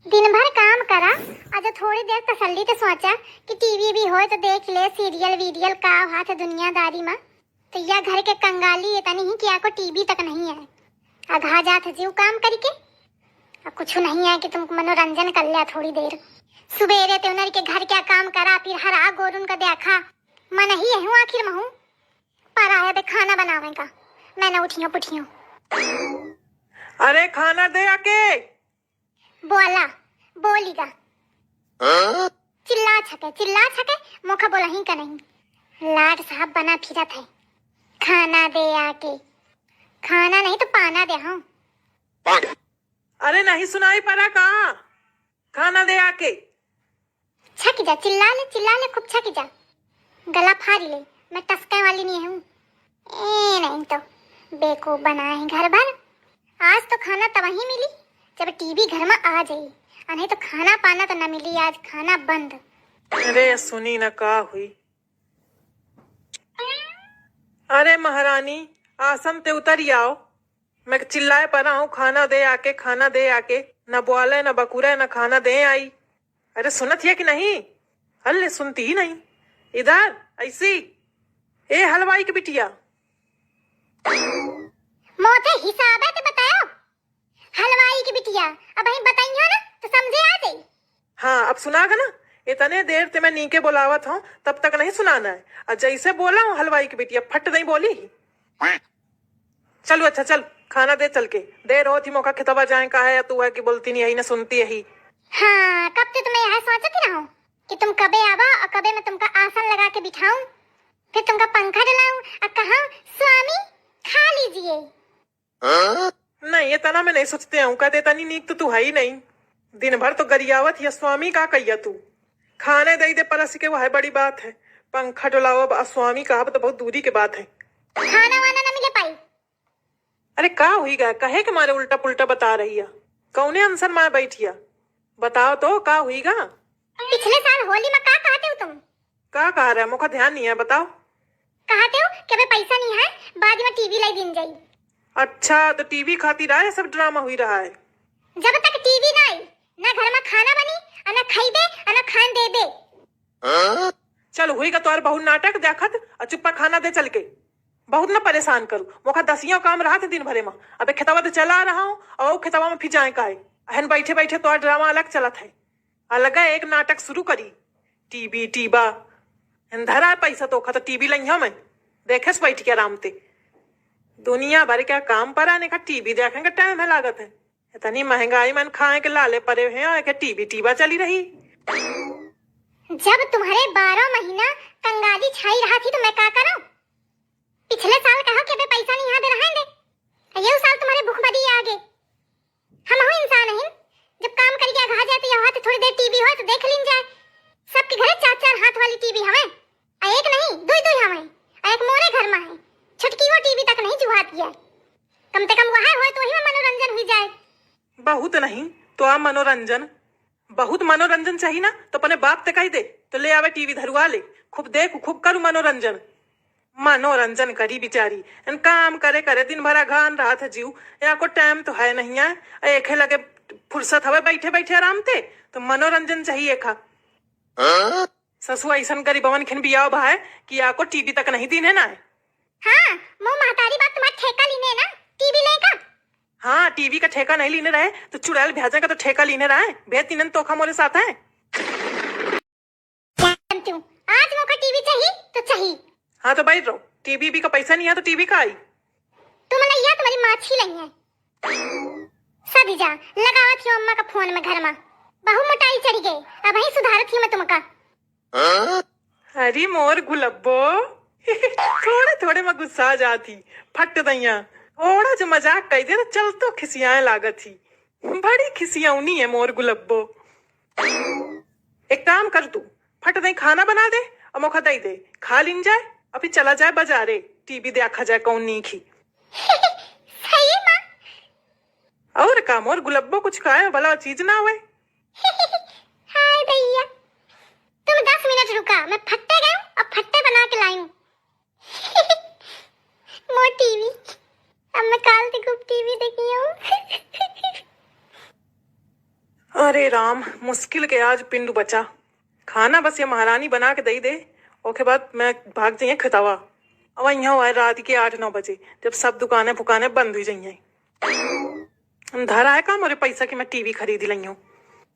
दिन भर काम करा, आज थोड़ी देर तसल्ली से सोचा कि टीवी भी हो तो देख ले सीरियल वीडियल का हाथ दुनियादारी में। तो यह घर के कंगाली ये तनी ही कि आपको टीवी तक नहीं है। अघा जात जीव काम करके अब कुछ नहीं है कि तुम मनोरंजन कर लिया थोड़ी देर। सुबेरे ते उनर के घर क्या काम करा, फिर हरा गोरुन का देखा मन ही हूँ आखिर में हूँ पर आया बे खाना बनावे का। मैं न उठियो पुठियो। अरे खाना दे आके। बोला बोलीगा चिल्ला छके मुखा बोला ही का नहीं। लाड साहब बना फिरत है, खाना दे आके। खाना नहीं तो पाना दे। हाँ अरे नहीं सुनाई पड़ा कहाँ? खाना दे आके। छक जा, चिल्ला ले खूब छक जा। गला फाड़ ले, मैं टसका वाली नहीं हूँ। ए नहीं तो बेकूफ बनाए हैं घर भर। आज तो खाना तब ही मिली जब टीवी घर में आ जाई, नहीं तो खाना पाना तो न मिली। आज खाना बंद। अरे सुनी न का हुई। अरे महारानी आसन ते उतर आओ। मैं चिल्लाए पड़ा हूँ खाना दे आके, खाना दे आके। न बोले न बकुरे न खाना दे आई। अरे सुनत है कि नहीं? हल्ले सुनती ही नहीं। इधर ऐसी ए हलवाई की बिटिया। मोटे हिसाब है तो बताओ। हलवाई की बिटिया अब ही बताइयो ना तो समझे आ गई। हाँ अब सुनागा ना। इतने देर ते मैं नीके बोलावत हूँ तब तक नहीं सुनाना है। और जैसे बोला हूँ हलवाई की बिटिया फट नहीं बोली। चलो अच्छा चल खाना दे चल के। देर होती मौका खितवा जाए का है या तू है कि बोलती नहीं यही ना सुनती यही। हाँ कब से तुम्हें यह सोचती रहो कि तुम कबे आवा और कबे मैं तुमका आसन लगा के बिठाऊं, फिर तुमका पंखा डलाऊं और कहा स्वामी खा लीजिए। नहीं ये तना मैं नहीं सोचते हूँ। कहते तनी नीक तो तू है ही नहीं। दिन भर तो गरियावत या स्वामी का कहिया तू। खाने दे दे परस के वह बड़ी बात है। पंखा डलाओ अब स्वामी का तो बहुत दूरी की बात है। खाना वाना न मिले पाई। अरे का हुई गया कहे के मारे उल्टा पुल्टा बता रही है। कौने आंसर में बैठिया बताओ तो का हुई गा? पिछले साल होली में का कहते हो तुम? का कह रहा है मुझे ध्यान नहीं है बताओ। कहते हो कि अबे पैसा नहीं है बाद में टीवी लाई दिन जाई। अच्छा तो टीवी खातिर आए सब ड्रामा हुई रहा है। जब तक टीवी ना आई ना घर में खाना बनी और ना खाई दे और ना खान दे दे। चल हुई का तोर बहुत नाटक देखत और चुप्पा खाना दे चल के। बहुत न परेशान करूं मोखा दसियों काम रहा थे दिन भरे में। अबे खेतवा तो चला रहा हूँ और खेतवा में फिर जाए का है। अहन बैठे बैठे तो ड्रामा अलग चलत है। अलग है एक नाटक शुरू करी। टीवी टीबा धरा पैसा तो खा तो टीवी लइहा मैं देखे बैठ के आराम से। दुनिया भर क्या काम पर आने का टीवी देखने का टाइम है लागत है। इतनी महंगाई मन खाए के लाले परे हैं के टीवी टीबा चली रही। जब तुम्हारे 12 महीना कंगाली छाई रहा थी तो मैं क्या करूं? पिछले साल कहा कि अबे पैसा नहीं यहाँ दे रहा है। ये साल तुम्हारे भूख मरी आगे। हम हो इंसान हैं, जब काम करके आघा जाए तो यहाँ थोड़ी देर टीवी हो तो देख लीन जाए। सबके घरे 4-4 हाथ वाली टीवी हमें, एक नहीं दो हमें। एक मोरे घर में है छुटकी वो टीवी तक नहीं जुहाती है। कम से कम वहाँ हो तो वही में मनोरंजन हुई जाए। बहुत नहीं तो आ मनोरंजन बहुत मनोरंजन चाहिए ना तो अपने बाप ते कही दे तो ले आवे टीवी धरवा ले। खूब देख खूब करू मनोरंजन। मनोरंजन करी बिचारी इन काम करे करे दिन भरा घान रहा था जीव। या को टाइम तो है नहीं है। एक लगे फुर्सत हवे बैठे बैठे आराम ते तो मनोरंजन चाहिए खा। ससु ऐसा गरीबवन खिन बियाव भाई कि या को टीवी तक नहीं दीने ना है। हाँ मुँह महतारी बात तुम्हारा ठेका लेने ना टीवी लेगा। हाँ टीवी का ठेका नहीं लेने रहे तो चुड़ैल भेजे का तो ठेका लेने रहा है। भेज तीन तोखा मोरे साथ है। आज मौका टीवी चाहिए तो चाहिए। हाँ तो बैठ रहो। टीवी भी का पैसा नहीं है तो टीवी का आई। तुम लइया तुम्हारी माछी लई है। सदी जा लगावत थी अम्मा का फोन में घर में। बहु मोटाई चढ़ी गई अब ही सुधारत थी मैं तुमका। अरे मोर गुलब्बो थोड़े थोड़े में गुस्सा जाती फट दैया। थोड़ा जो मजाक कह दे तो चल तो खिसियाए लागत थी। बड़ी खिसियाऊनी है मोर गुलब्बो। एक काम कर तू फट दई खाना बना दे और मौका दई दे खा लिन जाए अभी चला जाए बाजारे टीवी देखा जाए कौन नहीं खी। सही मां। और काम और गुलब्बो कुछ खाए भला चीज ना हुए। हाय भैया तुम 10 मिनट रुका मैं फट्टे गई और फट्टे बना के लाई हूँ। मोर टीवी अब मैं काल से खूब टीवी देखी हूँ। अरे राम, मुश्किल के आज पिंडू बचा। खाना बस ये महारानी बना के दई दे, ओके बाद मैं भाग जाइए खितावा। अब यहाँ हुआ है रात के 8-9 बजे, जब सब दुकानें फुकानें बंद हुई जाइए। धरा है का मोरे पैसा की मैं टीवी खरीद ली हूँ।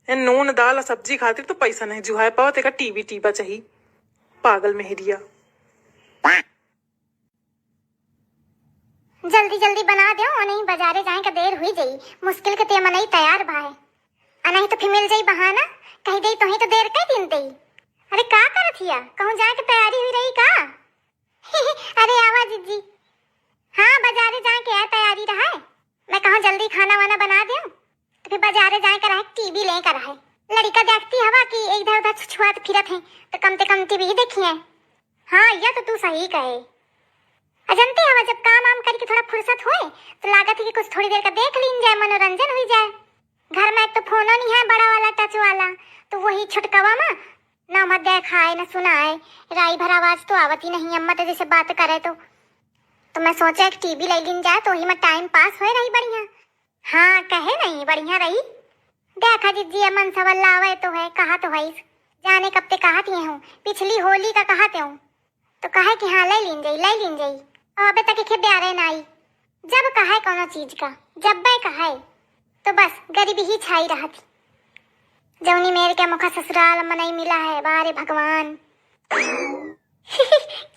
नून दाल और सब्जी खातिर तो पैसा नहीं जुहा पाओ, तेका टीवी टीबा चाहिए। पागल मेहरिया। जल्दी जल्दी बना दो, और नहीं बाजारे जाए का देर हुई जाई। मुश्किल के ते मनई तैयार भाई, और नहीं तो फिर मिल जाई बहाना, कह दई तो ही तो देर कई दिन दई। अरे का करत हिया, कहूं जाए के तैयारी हुई रही का? अरे आवा जीजी। हाँ, बाजारे जाए के है तैयारी रहा है। मैं कहूं जल्दी खाना वाना बना दूं, तो फिर बाजारे जाए कर है टीवी ले कर है। लड़का देखती हवा कि इधर उधर छुछुआत फिरत है, तो कम से कम टीवी देखिए। हाँ, यह तो तू सही कहे। अजंती हवा जब काम आम करके थोड़ा फुर्सत होए, तो लागत है कि कुछ थोड़ी देर का देख लीन जाए, मनोरंजन हो जाए। घर में एक तो फोनो नहीं है बड़ा वाला टच वाला, तो वही छुटकवा में ना मत देखाए न सुनाए, राई भर आवाज तो आवती नहीं। अम्मा तो जैसे बात करे तो मैं सोचा एक टीवी ले लीन जाए, तो ही में टाइम पास हो रही बढ़िया। हाँ, कहे नहीं बढ़िया रही। देखा जीजी मन सवल्ला आवे तो है, कहा तो है जाने कब ते कहा थी हूँ, पिछली होली का कहा हूँ, तो कहे कि हाँ ले लीन जाई। अबे तक के ब्यारे ना आई। जब कहा कोनो चीज का, जब बे कहा तो बस गरीबी ही छाई रहा थी। जौनी मेरे के मुखा ससुराल में नहीं मिला है, बारे भगवान।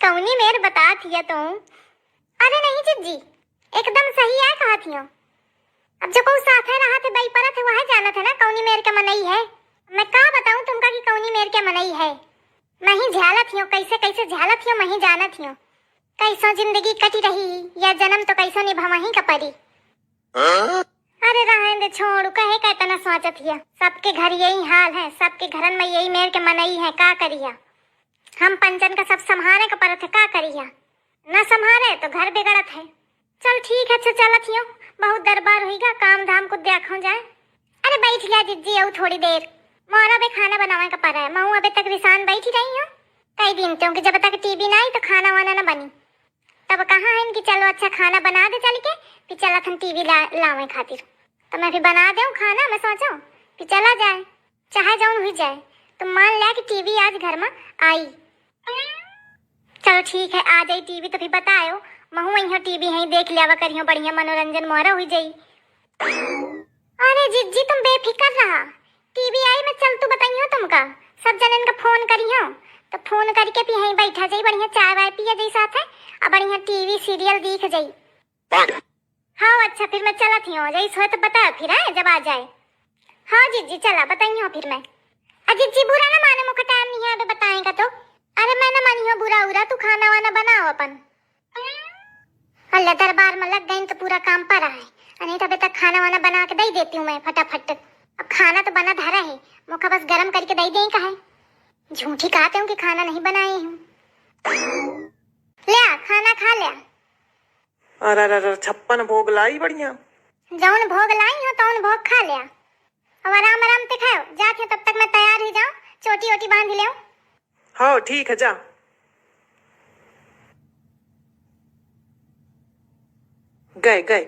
कौनी मेर बता थिया तो? अरे नहीं जिज्जी, एकदम सही है कहा थियो। अब जो को साथ है रहा थे बई परत है, वह जाना था ना कौनी मेर के मनई है। मैं का बताऊं तुमका कि कौनी मेर के मनई है। मैं ही झालत हियो, कैसे कैसे झालत हियो मैं ही जानत हियो। कैसो जिंदगी कटी रही, या जन्म तो कैसो निभावा ही का परी। अरे रहन दे, छोड़ू कहे का इतना सोचत हिया। सबके घर यही हाल है, सबके घरन में यही मेर के मनई है, का करिया। हम पंचन का सब संभाले का परत है, का करिया। न संभाले तो घर बिगड़त है। चल ठीक है, अच्छा चलत हियो, बहुत दरबार होईगा, काम धाम को देखो जाए। अरे बैठ गया जिज्जी अब थोड़ी देर, मोरा बे खाना बनावे का पर है। मैं अबे तक रिसान बैठी रही हूँ कई दिन, क्योंकि जब तक टीवी ना आई तो खाना वाना न बनी। तब कहाँ है इनकी चलो अच्छा खाना बना दे चल के, फिर चला हम टीवी लावे खातिर। तो मैं फिर बना दूं खाना, मैं सोचो फिर चला जाए, चाहे जाऊन हुई जाए। तो मान लिया कि टीवी आज घर में आई। चलो ठीक है, आ जाई टीवी तो फिर बताओ, महू वही टीवी है देख लिया करियो, बढ़िया मनोरंजन मोरा हुई जाई। अरे जिज्जी तुम बेफिक्र रहा, टीवी आई मैं चल तू बताइयो तुमका, सब जनन का फोन करियो, तो फोन करके भी यहीं बैठा जाई, बढ़िया चाय वाय पिया जाई साथ है, अब बढ़िया टीवी सीरियल देख जाई। हाँ अच्छा, फिर मैं चलत ही हूँ, जैसे सोए तो बता फिर है जब आ जाए। हाँ जिज्जी चला बताइयो फिर मैं। जिज्जी बुरा ना माने, मुझे टाइम नहीं है अभी बताएगा तो। अरे मैं ना मानी हूँ बुरा उरा, तू खाना वाना बनाओ अपन। अल्लाह दरबार में लग गई तो पूरा काम पर है, नहीं तो अभी तक खाना वाना बना के दे देती हूँ मैं फटाफट। अब खाना तो बना धरा है, मुझे बस गरम करके दे दें का है। झूठी कहते हूँ कि खाना नहीं बनाई हूँ। ले खाना खा लिया। अरे 56 भोग लाई बढ़िया। जौन भोग लाई हो तौन भोग खा लिया, अब आराम आराम से खाओ जाके, तब तक मैं तैयार हो जाऊं, चोटी ओटी बांध ले। हाँ ठीक है, जा। गए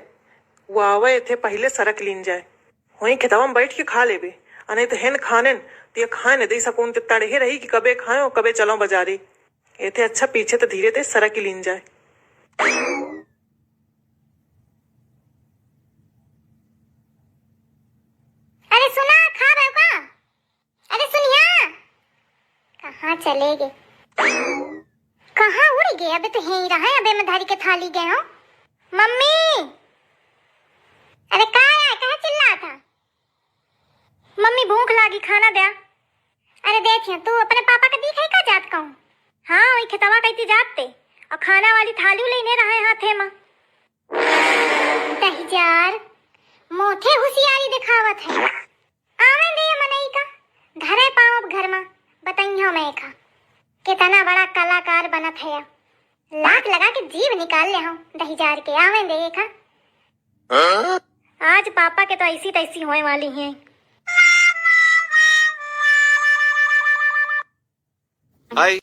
वो आवे थे पहले सरक लीन जाए, वहीं खितावा में बैठ के खा लेबे। नहीं तो हेन खाने तो ये खाए दे सकून ते तड़े रही कि कबे खाए और कबे चलो बाजारे। ये थे अच्छा पीछे तो धीरे धीरे सरक ही लीन जाए। अरे सुना, खा रहे हो का? अरे सुनिया, कहाँ चले गए, कहाँ उड़ गए? अबे तो यहीं रहा है, अबे मैं धारी के थाली गए हो। मम्मी, अरे कहाँ चिल्ला था? मम्मी भूख लागी, खाना दे। अरे देखिए तू अपने पापा का दिखाई का जात कहूँ। हाँ वही खितवा कहती जाते, और खाना वाली थाली लेने रहे हाथे में। दहीजार मोथे होशियारी दिखावत है। आवे दे मनई का घरे पाओ, अब घर में बताइयो मैं का कितना बड़ा कलाकार बनत है। लाख लगा के जीव निकाल ले हूँ दहीजार के। आवे दे का आज पापा के तो ऐसी तैसी होने वाली हैं। हाय